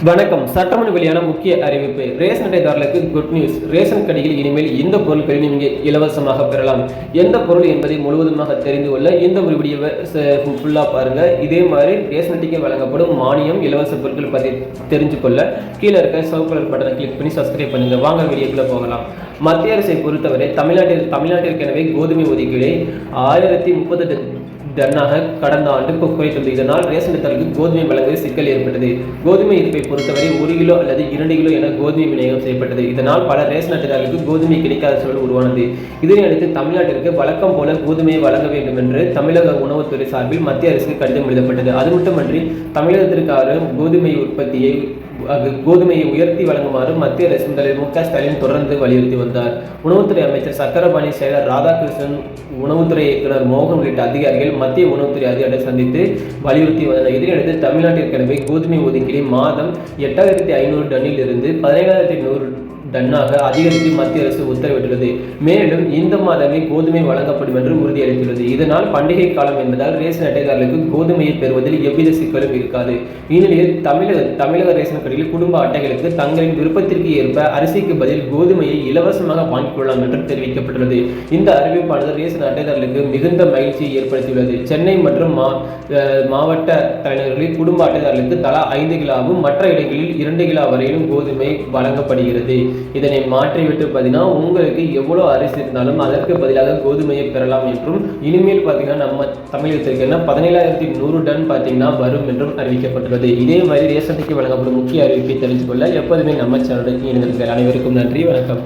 வணக்கம். சட்டமன்ற வெளியான முக்கிய அறிவிப்பு. ரேஷன் அட்டைதாரர்களுக்கு குட் நியூஸ். ரேஷன் கடையில் இனிமேல் இந்த பொருட்களை நீங்கள் இலவசமாக பெறலாம். எந்த பொருள் என்பதை முழுவதுமாக தெரிந்து கொள்ள இந்த ஒரு வீடியோவை ஃபுல்லாக பாருங்க. இதே மாதிரி ரேஷன் அட்டைக்கு வழங்கப்படும் மானியம், இலவச பொருட்கள் பற்றி தெரிஞ்சு கொள்ள கீழே இருக்க சிவப்பு கலர் பட்டனை கிளிக் பண்ணி சப்ஸ்கிரைப் பண்ணுங்க. வாங்க வீடியோக்குள்ள போகலாம். மத்திய அரசை பொறுத்தவரை தமிழ்நாட்டிற்கெனவே கோதுமை ஒதுக்கீடு 1038 டன்னாக கடந்த ஆண்டு குறைத்துள்ளது. இதனால் ரேஷன் அட்டைதாரர்களுக்கு கோதுமை வழங்குவதில் சிக்கல் ஏற்பட்டது. கோதுமை இருப்பை பொறுத்தவரை 1 கிலோ அல்லது 2 கிலோ என கோதுமை விநியோகம் செய்யப்பட்டது. இதனால் பல ரேஷன் அட்டைதாரர்களுக்கு கோதுமை கிடைக்காத சூழல் உருவானது. இதனையடுத்து தமிழ்நாட்டிற்கு வழக்கம் போல கோதுமையை வழங்க வேண்டும் என்று தமிழக உணவுத்துறை சார்பில் மத்திய அரசுக்கு கடிதம் எழுதப்பட்டது. அது மட்டுமன்றி தமிழகத்திற்கான கோதுமையை உயர்த்தி வழங்குமாறு மத்திய அரசு தலைவர் மு க ஸ்டாலின் தொடர்ந்து வலியுறுத்தி வந்தார். உணவுத்துறை அமைச்சர் சக்கரபாணி, செயலர் ராதாகிருஷ்ணன், உணவுத்துறை இயக்குநர் மோகன் உள்ளிட்ட அதிகாரிகள் மத்திய உணவுத்துறை அதிகாரிகளை சந்தித்து வலியுறுத்தி வந்தனர். இதனையடுத்து தமிழ்நாட்டிற்கெனவே கோதுமை ஒதுக்கீடு மாதம் 8500 டன்னில் இருந்து 17100 டன்னாக அதிகரித்து மத்திய அரசு உத்தரவிட்டுள்ளது. மேலும் இந்த மாதமே கோதுமை வழங்கப்படும் என்று உறுதியளித்துள்ளது. இதனால் பண்டிகை காலம் என்பதால் ரேஷன் அட்டைதாரர்களுக்கு கோதுமையை பெறுவதில் எவ்வித சிக்கலும் இருக்காது. இந்நிலையில் தமிழக ரேஷன் கடையில் குடும்ப அட்டைகளுக்கு தங்களின் விருப்பத்திற்கு ஏற்ப அரிசிக்கு பதில் கோதுமையை இலவசமாக வாங்கிக் கொள்ளலாம் என்று தெரிவிக்கப்பட்டுள்ளது. இந்த அறிவிப்பானது ரேஷன் அட்டைதாரர்களுக்கு மிகுந்த மகிழ்ச்சியை ஏற்படுத்தியுள்ளது. சென்னை மற்றும் மாவட்ட தலைநகர்களில் குடும்ப அட்டைதாரர்களுக்கு தலா 5 கிலோவும், மற்ற இடங்களில் 2 கிலோ வரையிலும் கோதுமை வழங்கப்படுகிறது. இதனை மாற்றிவிட்டு பார்த்தீங்கன்னா உங்களுக்கு எவ்வளோ அரிசி இருந்தாலும் அதற்கு பதிலாக கோதுமையை பெறலாம் என்றும், இனிமேல் பார்த்தீங்கன்னா நம்ம தமிழகத்திற்கு 17100 டன் பார்த்தீங்கன்னா வரும் என்றும் அறிவிக்கப்பட்டுள்ளது. இதே மாதிரி ரேஷன் அட்டைக்கு வழங்கப்படும் முக்கிய அறிவிப்பை தெரிந்து கொள்ள எப்போதுமே நம்ம சேனலுக்கு இணைந்திருக்கிற அனைவருக்கும் நன்றி. வணக்கம்.